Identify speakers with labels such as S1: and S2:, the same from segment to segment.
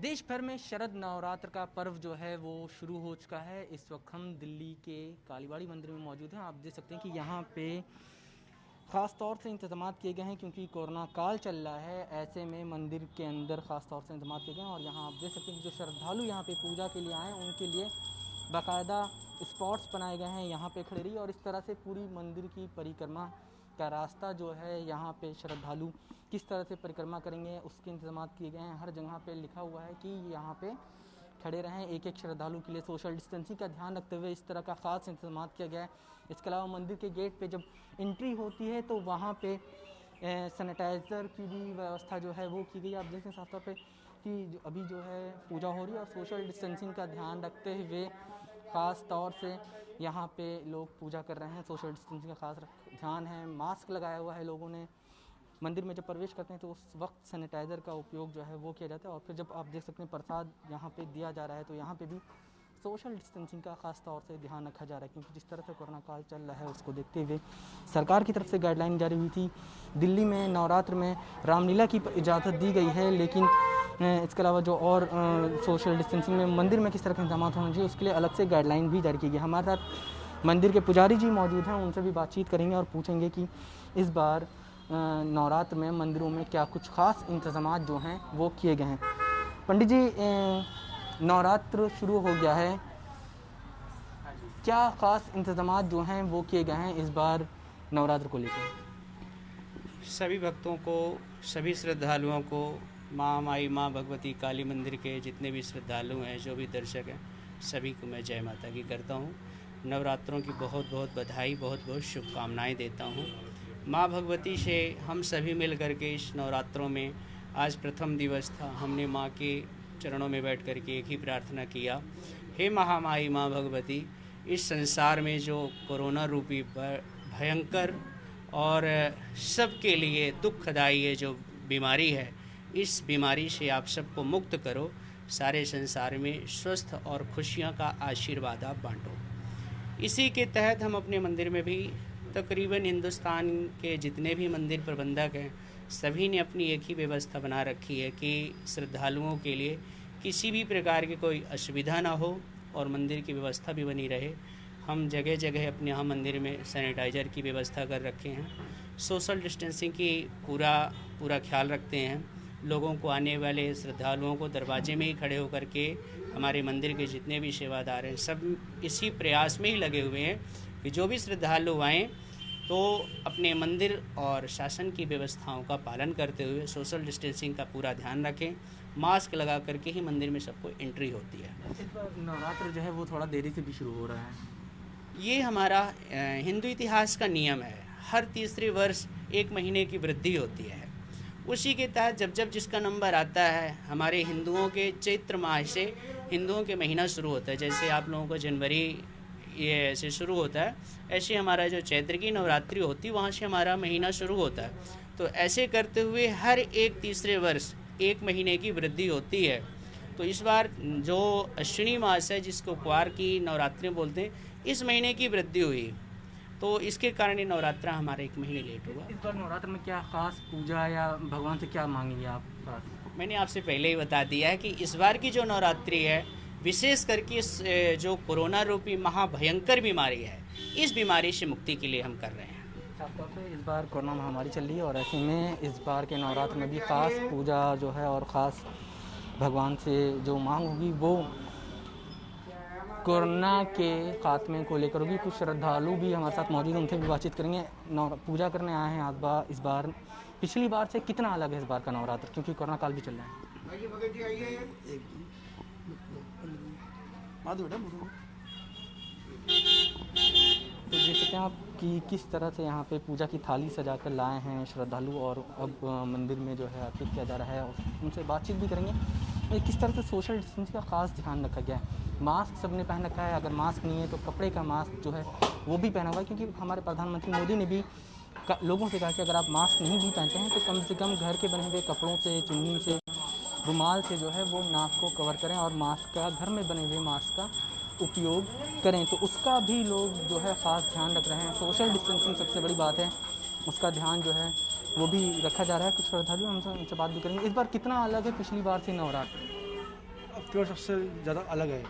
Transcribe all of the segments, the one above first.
S1: देश भर में शरद नवरात्र का पर्व जो है वो शुरू हो चुका है। इस वक्त हम दिल्ली के कालीबाड़ी मंदिर में मौजूद हैं। आप देख सकते हैं कि यहाँ पे ख़ास तौर से इंतजाम किए गए हैं क्योंकि कोरोना काल चल रहा है। ऐसे में मंदिर के अंदर ख़ास तौर से इंतजाम किए गए हैं और यहाँ आप देख सकते हैं कि जो श्रद्धालु यहाँ पे पूजा के लिए आए उनके लिए बाकायदा स्पॉट्स बनाए गए हैं। यहाँ पे खड़े रही और इस तरह से पूरी मंदिर की परिक्रमा का रास्ता जो है यहाँ पे श्रद्धालु किस तरह से परिक्रमा करेंगे उसके इंतजाम किए गए हैं। हर जगह पे लिखा हुआ है कि यहाँ पे खड़े रहें। एक एक श्रद्धालु के लिए सोशल डिस्टेंसिंग का ध्यान रखते हुए इस तरह का ख़ास इंतजाम किया गया है। इसके अलावा मंदिर के गेट पे जब एंट्री होती है तो वहाँ पे सैनिटाइज़र की भी व्यवस्था जो है वो की गई। आप देखें साफ तौर पे कि अभी जो है पूजा हो रही है और सोशल डिस्टेंसिंग का ध्यान रखते हुए ख़ास तौर से यहाँ पे लोग पूजा कर रहे हैं। सोशल डिस्टेंसिंग का खास ध्यान है। मास्क लगाया हुआ है लोगों ने। मंदिर में जब प्रवेश करते हैं तो उस वक्त सैनिटाइज़र का उपयोग जो है वो किया जाता है। और फिर जब आप देख सकते हैं प्रसाद यहाँ पे दिया जा रहा है तो यहाँ पे भी सोशल डिस्टेंसिंग का खास तौर से ध्यान रखा जा रहा है क्योंकि जिस तरह से कोरोना काल चल रहा है उसको देखते हुए सरकार की तरफ से गाइडलाइन जारी हुई थी। दिल्ली में नवरात्र में रामलीला की इजाज़त दी गई है, लेकिन इसके अलावा जो और सोशल डिस्टेंसिंग में मंदिर में किस तरह के इंतजाम होने चाहिए उसके लिए अलग से गाइडलाइन भी जारी की गई। हमारे साथ मंदिर के पुजारी जी मौजूद हैं, उनसे भी बातचीत करेंगे और पूछेंगे कि इस बार नवरात्र में मंदिरों में क्या कुछ ख़ास इंतजाम जो हैं वो किए गए हैं। पंडित जी, नवरात्र शुरू हो गया है, क्या ख़ास इंतजाम जो हैं वो किए गए हैं इस बार नवरात्र को लेकर?
S2: सभी भक्तों को, सभी श्रद्धालुओं को, माँ भगवती काली मंदिर के जितने भी श्रद्धालु हैं, जो भी दर्शक हैं, सभी को मैं जय माता की करता हूँ। नवरात्रों की बहुत बहुत बधाई, बहुत बहुत शुभकामनाएं देता हूँ। माँ भगवती से हम सभी मिल कर के इस नवरात्रों में आज प्रथम दिवस था, हमने माँ के चरणों में बैठ कर के एक ही प्रार्थना किया, हे महामाई माँ भगवती, इस संसार में जो कोरोना रूपी भयंकर और सबके लिए दुखदायी है जो बीमारी है, इस बीमारी से आप सबको मुक्त करो। सारे संसार में स्वस्थ और खुशियाँ का आशीर्वाद आप बांटो। इसी के तहत हम अपने मंदिर में भी तकरीबन हिंदुस्तान के जितने भी मंदिर प्रबंधक हैं सभी ने अपनी एक ही व्यवस्था बना रखी है कि श्रद्धालुओं के लिए किसी भी प्रकार की कोई असुविधा ना हो और मंदिर की व्यवस्था भी बनी रहे। हम जगह जगह अपने यहाँ मंदिर में सैनिटाइज़र की व्यवस्था कर रखे हैं। सोशल डिस्टेंसिंग की पूरा ख्याल रखते हैं। लोगों को, आने वाले श्रद्धालुओं को दरवाजे में ही खड़े होकर के हमारे मंदिर के जितने भी सेवादार हैं सब इसी प्रयास में ही लगे हुए हैं कि जो भी श्रद्धालु आएँ तो अपने मंदिर और शासन की व्यवस्थाओं का पालन करते हुए सोशल डिस्टेंसिंग का पूरा ध्यान रखें। मास्क लगा करके ही मंदिर में सबको एंट्री होती है।
S1: इस बार नवरात्र जो है वो थोड़ा देरी से भी शुरू हो रहा है।
S2: ये हमारा हिंदू इतिहास का नियम है, हर तीसरे वर्ष 1 महीने की वृद्धि होती है। उसी के तहत जब जिसका नंबर आता है, हमारे हिंदुओं के चैत्र माह से हिंदुओं के महीना शुरू होता है। जैसे आप लोगों को जनवरी ये ऐसे शुरू होता है, ऐसे हमारा जो चैत्र की नवरात्रि होती है वहाँ से हमारा महीना शुरू होता है। तो ऐसे करते हुए हर एक तीसरे वर्ष 1 महीने की वृद्धि होती है। तो इस बार जो अश्विनी मास है, जिसको क्वार की नवरात्रि बोलते हैं, इस महीने की वृद्धि हुई, तो इसके कारण ये नवरात्रा हमारा 1 महीने लेट हुआ।
S1: इस बार नवरात्र में क्या खास पूजा या भगवान से क्या मांगेंगे आप?
S2: मैंने आपसे पहले ही बता दिया है कि इस बार की जो नवरात्रि है, विशेष करके जो कोरोना रूपी महाभयंकर बीमारी है, इस बीमारी से मुक्ति के लिए हम कर रहे हैं।
S1: खासतौर से इस बार कोरोना महामारी चल रही है और ऐसे में इस बार के नवरात्र में भी खास पूजा जो है और ख़ास भगवान से जो मांग होगी वो कोरोना के खात्मे को लेकर होगी। कुछ श्रद्धालु भी हमारे साथ मौजूद हैं, उनसे भी बातचीत करेंगे। पूजा करने आए हैं इस बार पिछली बार से कितना अलग है इस बार का नवरात्र, क्योंकि कोरोना काल भी चल रहा है? तो देख सकते हैं आप कि किस तरह से यहाँ पे पूजा की थाली सजा कर लाए हैं श्रद्धालु और अब मंदिर में जो है अर्पित किया जा रहा है। उनसे बातचीत भी करेंगे। किस तरह से सोशल डिस्टेंसिंग का खास ध्यान रखा गया है। मास्क सबने पहन रखा है, अगर मास्क नहीं है तो कपड़े का मास्क जो है वो भी पहना हुआ है, क्योंकि हमारे प्रधानमंत्री मोदी ने भी लोगों से कहा कि अगर आप मास्क नहीं भी पहनते हैं तो कम से कम घर के बने हुए कपड़ों से, चुन्नी से, रुमाल से जो है वो नाक को कवर करें और मास्क का, घर में बने हुए मास्क का उपयोग करें। तो उसका भी लोग जो है ख़ास ध्यान रख रहे हैं। सोशल डिस्टेंसिंग सबसे बड़ी बात है, उसका ध्यान जो है वो भी रखा जा रहा है। कुछ श्रद्धालु हमसे उनसे बात भी करेंगे। इस बार कितना अलग है पिछली बार से नवरात्र?
S3: प्योर सबसे ज़्यादा अलग है।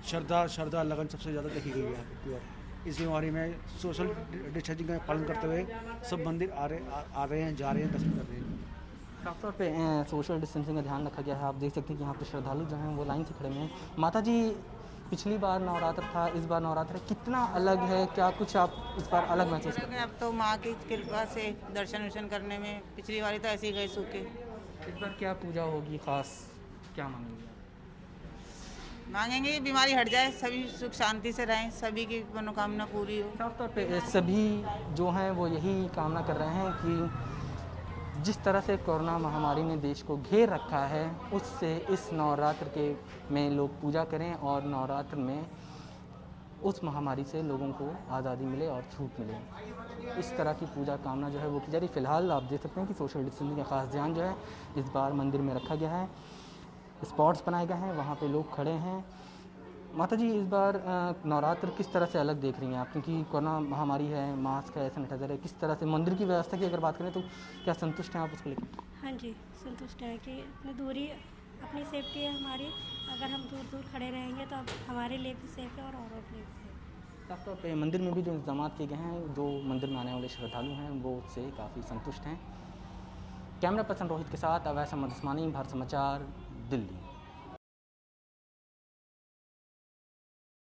S3: श्रद्धा लगन सबसे ज़्यादा देखी गई है प्योर। इस बीमारी में सोशल डिस्टेंसिंग का पालन करते हुए सब मंदिर आ रहे हैं, जा रहे हैं, दर्शन कर रहे हैं।
S1: साफ तौर पे सोशल डिस्टेंसिंग का ध्यान रखा गया है। आप देख सकते हैं कि यहाँ पे श्रद्धालु जो हैं वो लाइन से खड़े हुए हैं। माता जी, पिछली बार नवरात्र था, इस बार नवरात्र है, कितना अलग है? क्या कुछ आप इस बार अलग महसूस कर रहे
S4: अब तो माँ की कृपा से दर्शन वर्शन करने में, पिछली बार तो ऐसे ही गए सूखे।
S1: हैं? इस बार क्या पूजा होगी खास, क्या मांगेंगे?
S4: मांगेंगे बीमारी हट जाए, सभी सुख शांति से रहें, सभी की मनोकामना पूरी हो।
S1: साफ तौर पे सभी जो हैं वो यही कामना कर रहे हैं कि जिस तरह से कोरोना महामारी ने देश को घेर रखा है, उससे इस नवरात्र के में लोग पूजा करें और नवरात्र में उस महामारी से लोगों को आज़ादी मिले और छूट मिले। इस तरह की पूजा कामना जो है वो की जा रही। फ़िलहाल आप देख सकते हैं कि सोशल डिस्टेंसिंग का ख़ास ध्यान जो है इस बार मंदिर में रखा गया है। स्पॉट्स बनाए गए हैं, वहाँ पे लोग खड़े हैं। माता जी, इस बार नवरात्र किस तरह से अलग देख रही हैं आप? क्योंकि कोरोना महामारी है, मास्क है, सैनिटाइजर है, किस तरह से मंदिर की व्यवस्था की अगर बात करें तो क्या संतुष्ट हैं आप उसको लेकर?
S5: हाँ जी, संतुष्ट हैं कि इतनी दूरी अपनी सेफ्टी है हमारी। अगर हम दूर दूर खड़े रहेंगे तो अब हमारे लिए भी सेफ है और औरों के लिए भी सेफ।
S1: साफ तौर पे मंदिर में भी जो इंतजाम किए गए हैं, जो मंदिर में आने वाले श्रद्धालु हैं वो उससे काफ़ी संतुष्ट हैं। कैमरा पर्सन रोहित के साथ अवैस अहमद उस्मानी, भारत समाचार, दिल्ली।